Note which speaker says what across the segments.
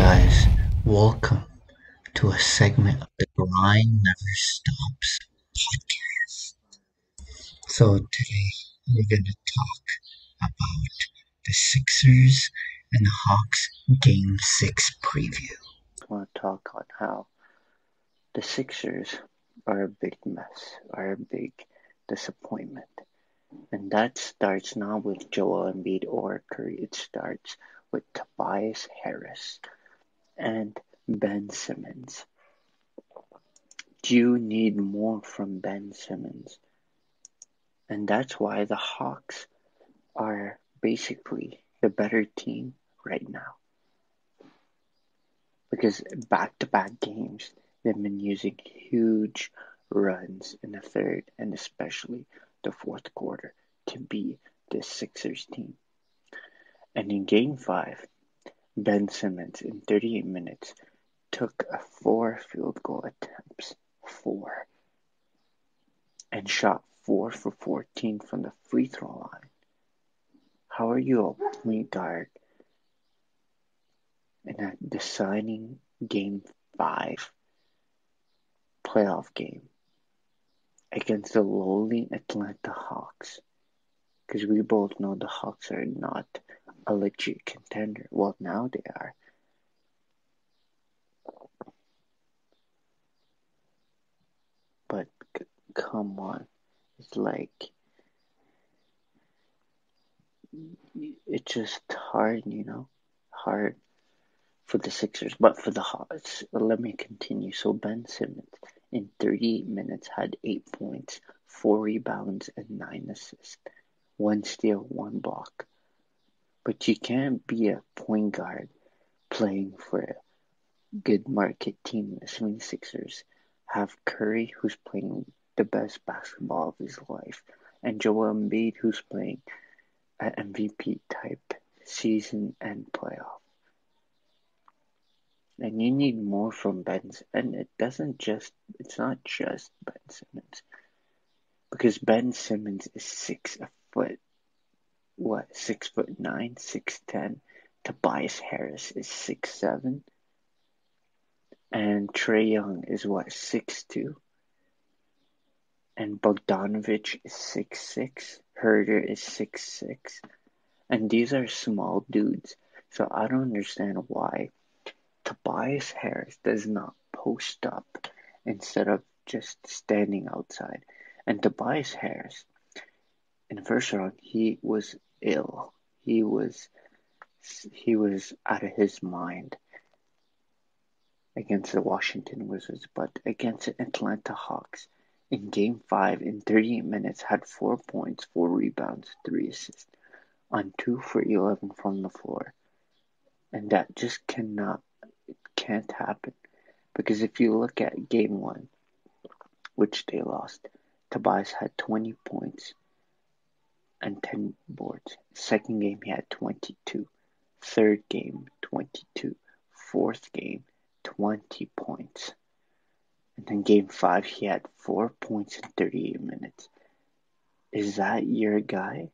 Speaker 1: guys, welcome to a segment of the Grind Never Stops podcast. So today we're going to talk about the Sixers and Hawks Game 6 preview.
Speaker 2: I want to talk on how the Sixers are a big mess, are a big disappointment. And that starts not with Joel Embiid or Curry. It starts with Tobias Harris and Ben Simmons. Do you need more from Ben Simmons? And that's why the Hawks are basically the better team right now. Because back-to-back games, they've been using huge runs in the third and especially the fourth quarter to beat the Sixers team. And in Game 5, Ben Simmons in 38 minutes took 4 field goal attempts, 4, and shot 4 for 14 from the free throw line. How are you a point guard in a deciding Game 5 playoff game against the lowly Atlanta Hawks? Because we both know the Hawks are not a legit contender. Well, now they are. But come on. It's like, it's just hard, hard for the Sixers. But for the Hawks, let me continue. So Ben Simmons in 38 minutes had 8 points, 4 rebounds, and 9 assists. 1 steal, 1 block. But you can't be a point guard playing for a good market team. The 76ers have Curry, who's playing the best basketball of his life, and Joel Embiid, who's playing an MVP type season and playoff. And you need more from Ben, and it's not just Ben Simmons, because Ben Simmons is 6'9", 6'10". Tobias Harris is 6'7", and Trae Young is 6'2", and Bogdanovich is 6'6", Herder is 6'6", and these are small dudes. So I don't understand why Tobias Harris does not post up instead of just standing outside. And Tobias Harris, in the first round, he was ill. He was out of his mind against the Washington Wizards, but against the Atlanta Hawks in Game 5 in 38 minutes had 4 points, 4 rebounds, 3 assists on 2 for 11 from the floor. And that just can't happen. Because if you look at Game 1, which they lost, Tobias had 20 points and 10 boards. Second game, he had 22. Third game, 22. Fourth game, 20 points. And then Game 5, he had 4 points in 38 minutes. Is that your guy?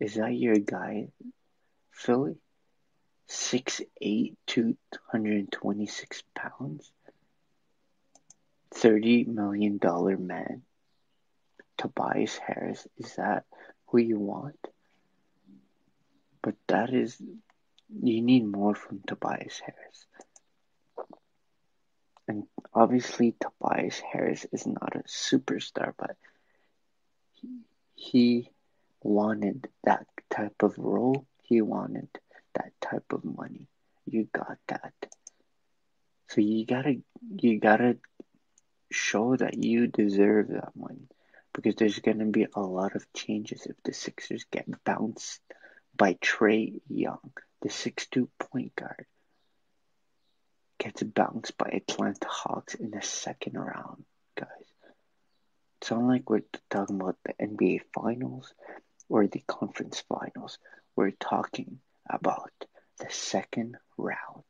Speaker 2: Is that your guy, Philly? 6'8", 226 pounds? $30 million man. Tobias Harris, is that who you want? But you need more from Tobias Harris. And obviously Tobias Harris is not a superstar, but he wanted that type of role. He wanted that type of money. You got that. So you gotta show that you deserve that money, because there's gonna be a lot of changes if the Sixers get bounced by Trae Young, the 6'2" point guard, gets bounced by Atlanta Hawks in the second round, guys. It's not like we're talking about the NBA Finals or the Conference Finals. We're talking about the second round.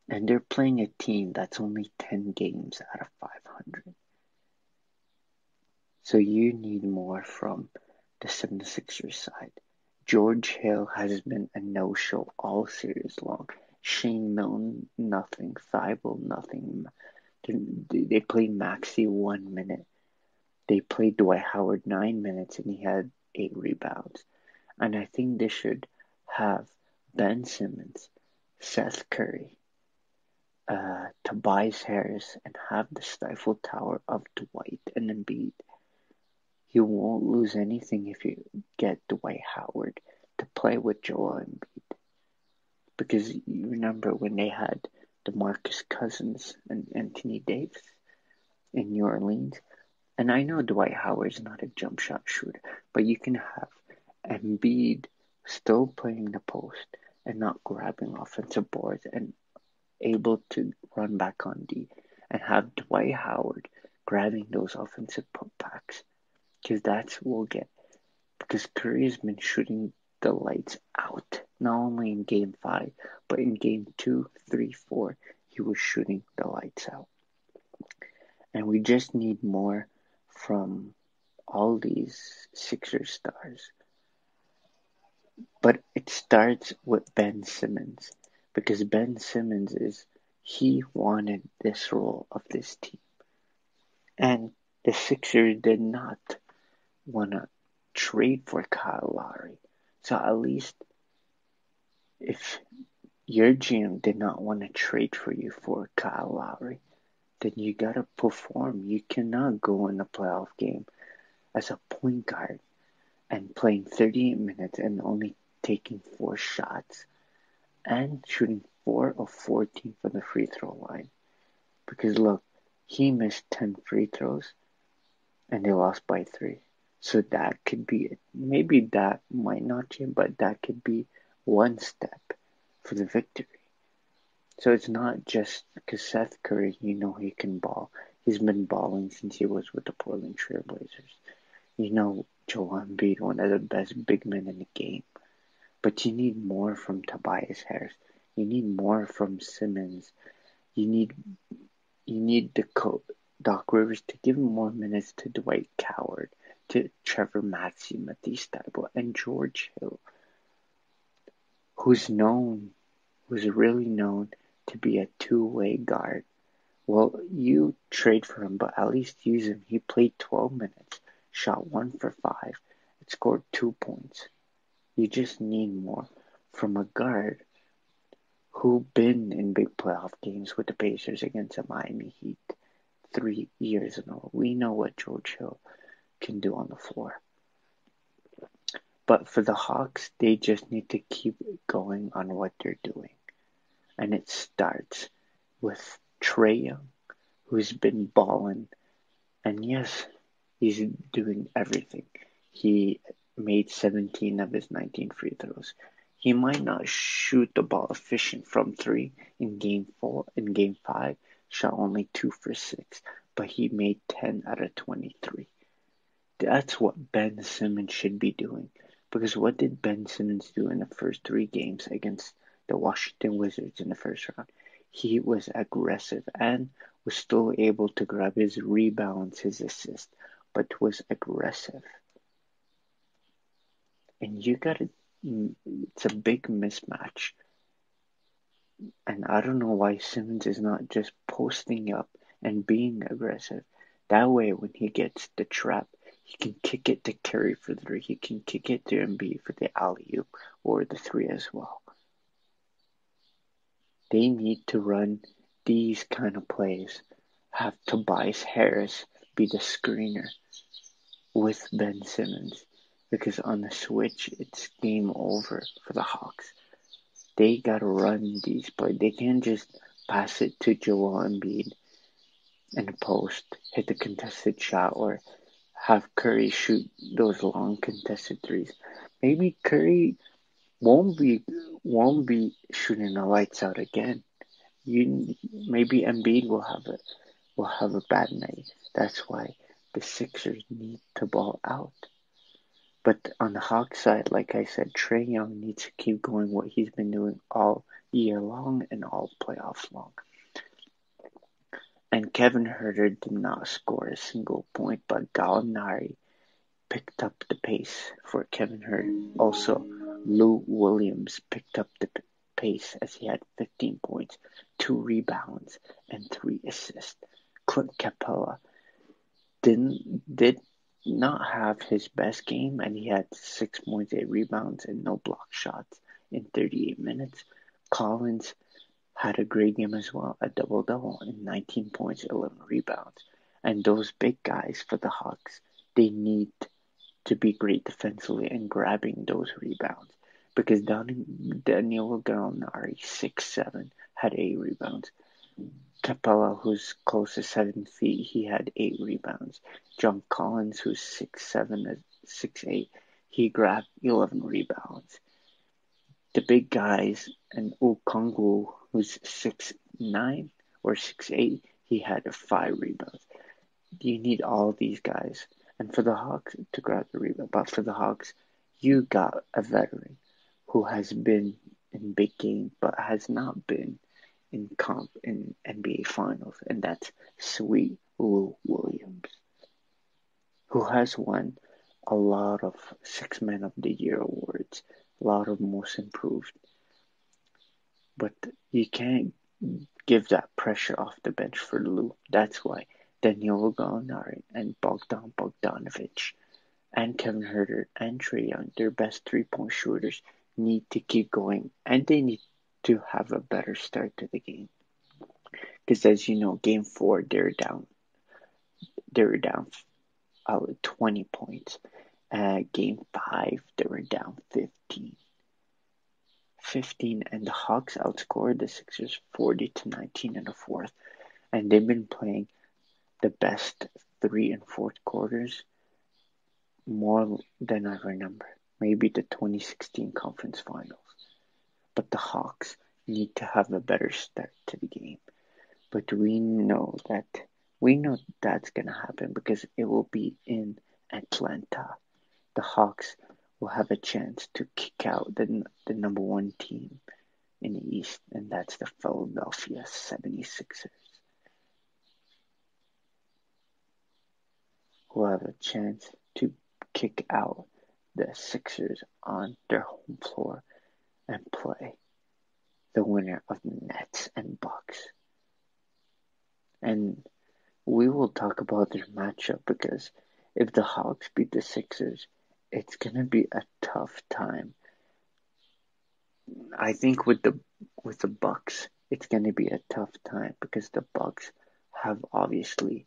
Speaker 2: And they're playing a team that's only 10 games out of 500. So you need more from the 76ers side. George Hill has been a no-show all series long. Shane Milton, nothing. Thibault, nothing. They played Maxey 1 minute. They played Dwight Howard 9 minutes and he had 8 rebounds. And I think they should have Ben Simmons, Seth Curry, Tobias Harris, and have the stifle tower of Dwight and Embiid. You won't lose anything if you get Dwight Howard to play with Joel Embiid. Because you remember when they had DeMarcus Cousins and Anthony Davis in New Orleans. And I know Dwight Howard's not a jump shot shooter, but you can have Embiid still playing the post and not grabbing offensive boards and able to run back on D and have Dwight Howard grabbing those offensive putbacks. Because that's what we'll get. Because Curry's been shooting the lights out, not only in game 5, but in game 2, 3, 4, he was shooting the lights out. And we just need more from all these Sixers stars. But it starts with Ben Simmons, because Ben Simmons he wanted this role of this team. And the Sixers did not want to trade for Kyle Lowry. So at least if your GM did not want to trade for you for Kyle Lowry, then you gotta perform. You cannot go in a playoff game as a point guard and playing 38 minutes and only taking 4 shots and shooting 4 of 14 from the free throw line. Because look, he missed 10 free throws and they lost by 3. So that could be it. Maybe that might not change, but that could be one step for the victory. So it's not just because Seth Curry, he can ball. He's been balling since he was with the Portland Trail Blazers. Joel Embiid, one of the best big men in the game. But you need more from Tobias Harris. You need more from Simmons. You need Doc Rivers to give more minutes to Dwight Howard, to Trevor Maxey, Matisse Thybulle, and George Hill, who's really known to be a two-way guard. Well, you trade for him, but at least use him. He played 12 minutes, shot 1 for 5, and scored 2 points. You just need more from a guard who been in big playoff games with the Pacers against the Miami Heat 3 years in a row. We know what George Hill can do on the floor. But for the Hawks, they just need to keep going on what they're doing. And it starts with Trae Young, who's been balling. And yes, he's doing everything. He made 17 of his 19 free throws. He might not shoot the ball efficient from 3 in game 4. In game 5, shot only 2 for 6, but he made 10 out of 23. That's what Ben Simmons should be doing. Because what did Ben Simmons do in the first 3 games against the Washington Wizards in the first round? He was aggressive and was still able to grab his rebounds, his assists, but was aggressive. And it's a big mismatch. And I don't know why Simmons is not just posting up and being aggressive. That way, when he gets the trap, he can kick it to Curry for the 3. He can kick it to Embiid for the alley-oop or the 3 as well. They need to run these kind of plays. Have Tobias Harris be the screener with Ben Simmons. Because on the switch, it's game over for the Hawks. They gotta run these plays. They can't just pass it to Joel Embiid in the post, hit the contested shot, or have Curry shoot those long contested threes. Maybe Curry won't be shooting the lights out again. Maybe Embiid will have a bad night. That's why the Sixers need to ball out. But on the Hawks side, like I said, Trae Young needs to keep going what he's been doing all year long and all playoffs long. And Kevin Huerter did not score a single point, but Gallinari picked up the pace for Kevin Huerter. Also, Lou Williams picked up the pace as he had 15 points, 2 rebounds, and 3 assists. Clint Capella did not have his best game, and he had 6 points, 8 rebounds, and no block shots in 38 minutes. Collins had a great game as well, a double-double in 19 points, 11 rebounds. And those big guys for the Hawks, they need to be great defensively and grabbing those rebounds. Because Daniel Gallinari, 6'7", had 8 rebounds. Capella, who's close to 7 feet, he had 8 rebounds. John Collins, who's 6'7", 6'8", he grabbed 11 rebounds. The big guys, and Okongwu, who's 6'9" or 6'8", he had 5 rebounds. You need all these guys. And for the Hawks to grab the rebound. But for the Hawks, you got a veteran who has been in big games but has not been in NBA Finals, and that's Sweet Lou Williams, who has won a lot of Six Man of the Year awards, a lot of Most Improved. But you can't give that pressure off the bench for Lou. That's why Danilo Gallinari and Bogdan Bogdanovic and Kevin Huerter and Trae Young, their best three-point shooters, need to keep going, and they need to have a better start to the game. Because as you know, Game 4 they were down 20 points. Game 5 they were down 15, and the Hawks outscored the Sixers 40-19 in the fourth, and they've been playing the best 3 and 4th quarters more than I remember. Maybe the 2016 Conference Finals. But the Hawks need to have a better start to the game. But we know that's gonna happen because it will be in Atlanta. The Hawks will have a chance to kick out the number 1 team in the East, and that's the Philadelphia 76ers. Who have a chance to kick out the Sixers on their home floor and play the winner of Nets and Bucks. And we will talk about their matchup because if the Hawks beat the Sixers, it's gonna be a tough time. I think with the Bucks, it's gonna be a tough time because the Bucks have obviously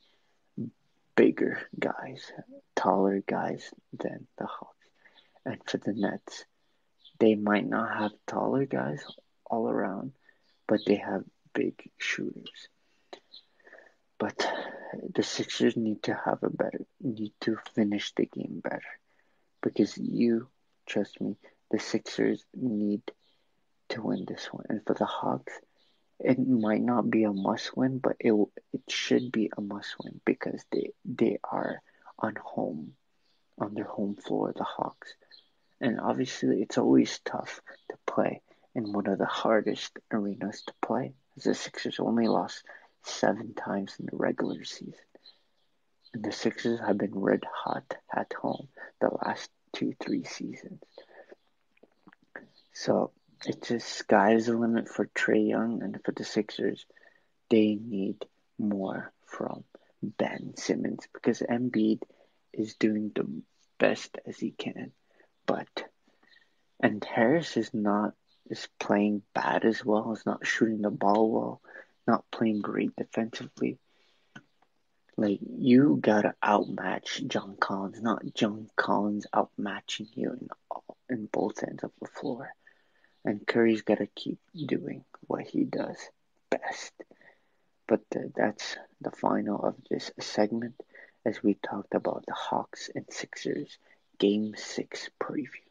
Speaker 2: bigger guys, taller guys than the Hawks. And for the Nets, they might not have taller guys all around, but they have big shooters. But the Sixers need to finish the game better. Because trust me, the Sixers need to win this one. And for the Hawks, it might not be a must win, but it should be a must win because they are on their home floor, the Hawks. And obviously, it's always tough to play in one of the hardest arenas to play, as the Sixers only lost 7 times in the regular season. And the Sixers have been red hot at home the last 2-3 seasons. So it's just sky's the limit for Trae Young, and for the Sixers, they need more from Ben Simmons because Embiid is doing the best as he can, and Harris is playing bad as well. Is not shooting the ball well, not playing great defensively. Like, you gotta outmatch John Collins, not John Collins outmatching you in both ends of the floor. And Curry's gotta keep doing what he does best. But that's the final of this segment as we talked about the Hawks and Sixers Game 6 preview.